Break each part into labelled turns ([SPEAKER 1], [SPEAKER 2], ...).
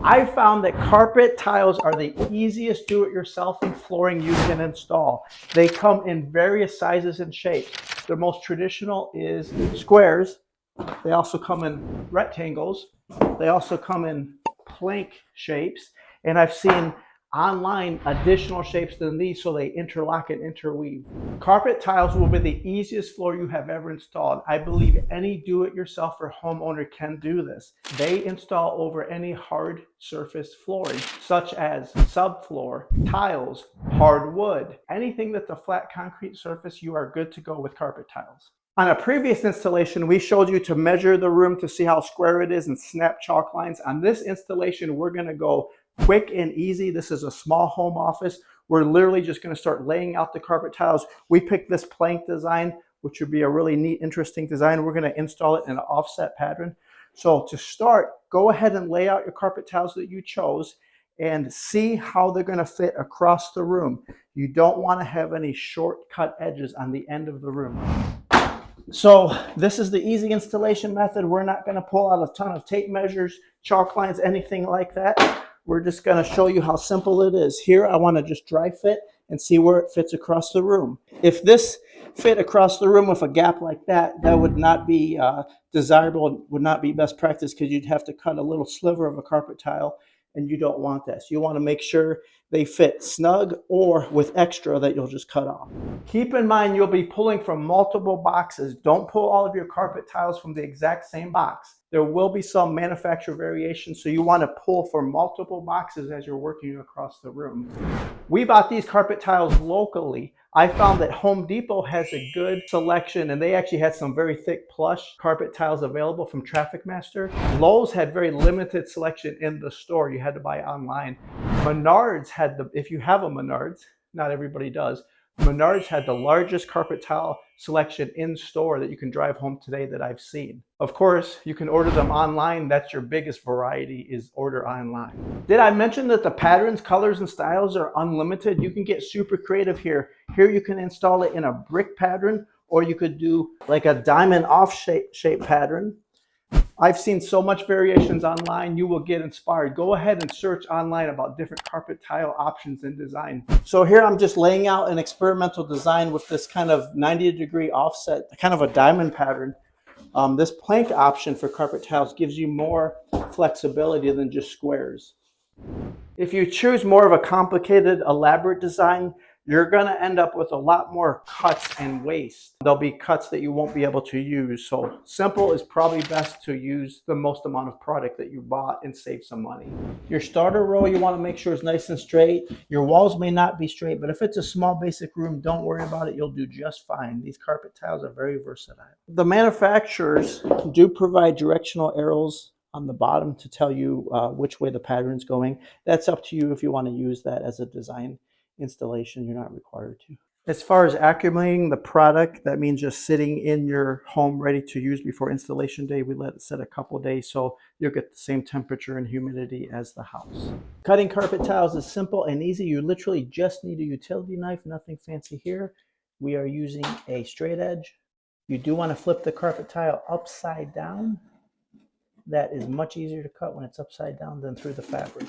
[SPEAKER 1] I found that carpet tiles are the easiest do-it-yourself flooring you can install. They come in various sizes and shapes. The most traditional is squares. They also come in rectangles. They also come in plank shapes. And I've seen online additional shapes than these so they interlock and interweave. Carpet tiles will be the easiest floor you have ever installed. I believe any do-it-yourself or homeowner can do this. They install over any hard surface flooring, such as subfloor, tiles, hardwood, anything that's a flat concrete surface, you are good to go with carpet tiles. On a previous installation, we showed you to measure the room to see how square it is and snap chalk lines. On this installation, we're going to go quick and easy. This is a small home office. We're literally just going to start laying out the carpet tiles. We picked this plank design, which would be a really neat, interesting design. We're going to install it in an offset pattern. So to start, go ahead and lay out your carpet tiles that you chose and see how they're going to fit across the room. You don't want to have any shortcut edges on the end of the room. So this is the easy installation method. We're not going to pull out a ton of tape measures, chalk lines, anything like that. We're just going to show you how simple it is. Here, I want to just dry fit and see where it fits across the room. If this fit across the room with a gap like that, that would not be desirable, would not be best practice, because you'd have to cut a little sliver of a carpet tile, and you don't want that. So you want to make sure they fit snug or with extra that you'll just cut off. Keep in mind you'll be pulling from multiple boxes. Don't pull all of your carpet tiles from the exact same box. There will be some manufacturer variations, so you want to pull from multiple boxes as you're working across the room. We bought these carpet tiles locally. I found that Home Depot has a good selection, and they actually had some very thick plush carpet tiles available from Traffic Master. Lowe's had very limited selection in the store. You had to buy online. Menards had if you have a Menards, not everybody does, Menards had the largest carpet tile selection in store that you can drive home today that I've seen. Of course, you can order them online. That's your biggest variety, is order online. Did I mention that the patterns, colors, and styles are unlimited? You can get super creative here. Here you can install it in a brick pattern, or you could do like a diamond off shape pattern. I've seen so much variations online, you will get inspired. Go ahead and search online about different carpet tile options and design. So here I'm just laying out an experimental design with this kind of 90-degree offset, kind of a diamond pattern. This plank option for carpet tiles gives you more flexibility than just squares. If you choose more of a complicated, elaborate design, you're going to end up with a lot more cuts and waste. There'll be cuts that you won't be able to use. So simple is probably best to use the most amount of product that you bought and save some money. Your starter row, you want to make sure is nice and straight. Your walls may not be straight, but if it's a small basic room, don't worry about it. You'll do just fine. These carpet tiles are very versatile. The manufacturers do provide directional arrows on the bottom to tell you which way the pattern's going. That's up to you if you want to use that as a design installation. You're not required to. As far as acclimating the product, that means just sitting in your home ready to use before installation day. We let it sit a couple of days so you'll get the same temperature and humidity as the house. Cutting carpet tiles is simple and easy. You literally just need a utility knife, nothing fancy here. We are using a straight edge. You do want to flip the carpet tile upside down. That is much easier to cut when it's upside down than through the fabric.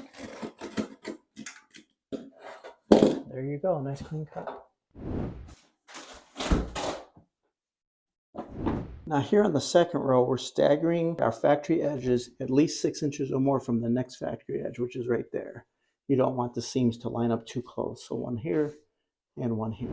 [SPEAKER 1] There you go, nice clean cut. Now here on the second row, we're staggering our factory edges at least 6 inches or more from the next factory edge, which is right there. You don't want the seams to line up too close. So one here and one here.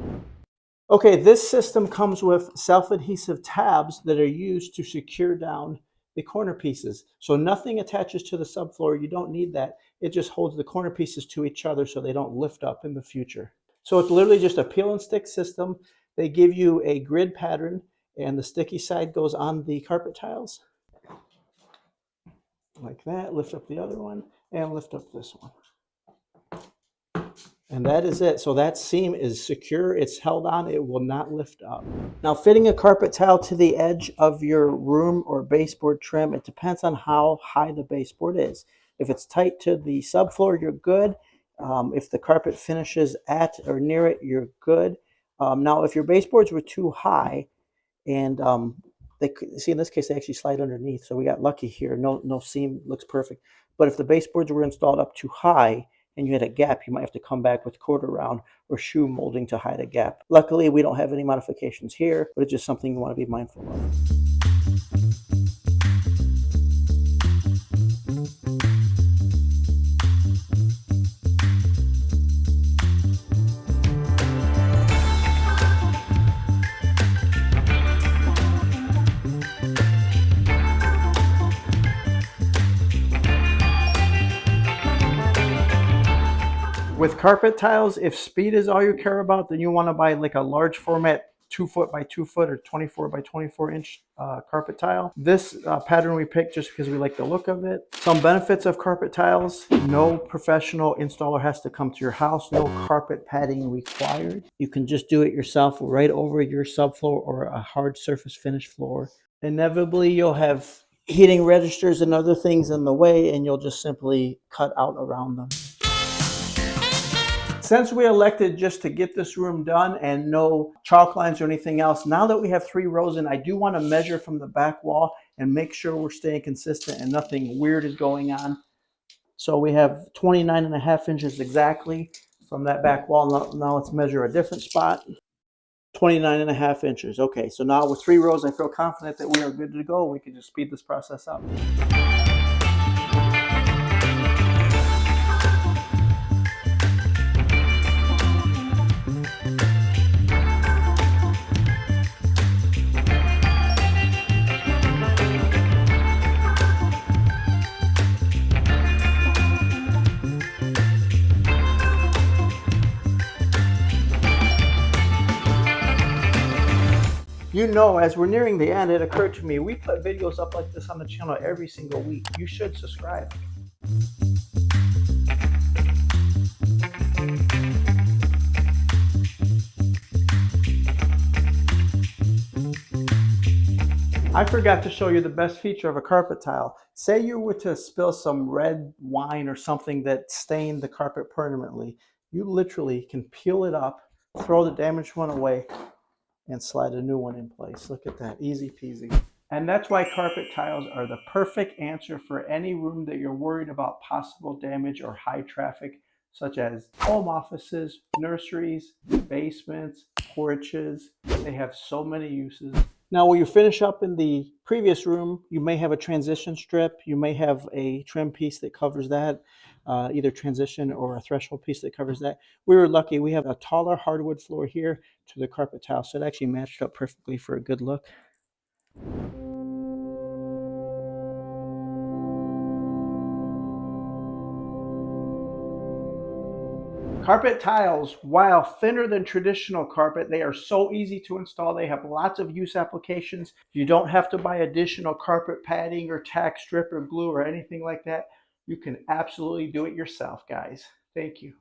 [SPEAKER 1] Okay, this system comes with self-adhesive tabs that are used to secure down the corner pieces. So nothing attaches to the subfloor. You don't need that. It just holds the corner pieces to each other so they don't lift up in the future. So it's literally just a peel and stick system. They give you a grid pattern, and the sticky side goes on the carpet tiles. Like that. Lift up the other one and lift up this one. And that is it. So that seam is secure. It's held on. It will not lift up. Now, fitting a carpet tile to the edge of your room or baseboard trim, it depends on how high the baseboard is. If it's tight to the subfloor, you're good. If the carpet finishes at or near it, you're good. Now, if your baseboards were too high and See, in this case, they actually slide underneath. So we got lucky here. No seam, looks perfect. But if the baseboards were installed up too high and you had a gap, you might have to come back with quarter round or shoe molding to hide a gap. Luckily, we don't have any modifications here, but it's just something you want to be mindful of. With carpet tiles, if speed is all you care about, then you want to buy like a large format 2 foot by 2 foot or 24 by 24 inch carpet tile. This pattern we picked just because we like the look of it. Some benefits of carpet tiles: no professional installer has to come to your house, no carpet padding required. You can just do it yourself right over your subfloor or a hard surface finish floor. Inevitably, you'll have heating registers and other things in the way, and you'll just simply cut out around them. Since we elected just to get this room done and no chalk lines or anything else, now that we have 3 rows in, I do want to measure from the back wall and make sure we're staying consistent and nothing weird is going on. So we have 29.5 inches exactly from that back wall. Now let's measure a different spot. 29.5 inches. Okay, so now with 3 rows, I feel confident that we are good to go. We can just speed this process up. You know, as we're nearing the end, it occurred to me, we put videos up like this on the channel every single week. You should subscribe. I forgot to show you the best feature of a carpet tile. Say you were to spill some red wine or something that stained the carpet permanently. You literally can peel it up, throw the damaged one away, and slide a new one in place. Look at that, easy peasy. And that's why carpet tiles are the perfect answer for any room that you're worried about possible damage or high traffic, such as home offices, nurseries, basements, porches. They have so many uses. Now, when you finish up in the previous room, you may have a transition strip. You may have a trim piece that covers that, either transition or a threshold piece that covers that. We were lucky. We have a taller hardwood floor here to the carpet tile, so it actually matched up perfectly for a good look. Carpet tiles, while thinner than traditional carpet, they are so easy to install. They have lots of use applications. You don't have to buy additional carpet padding or tack strip or glue or anything like that. You can absolutely do it yourself, guys. Thank you.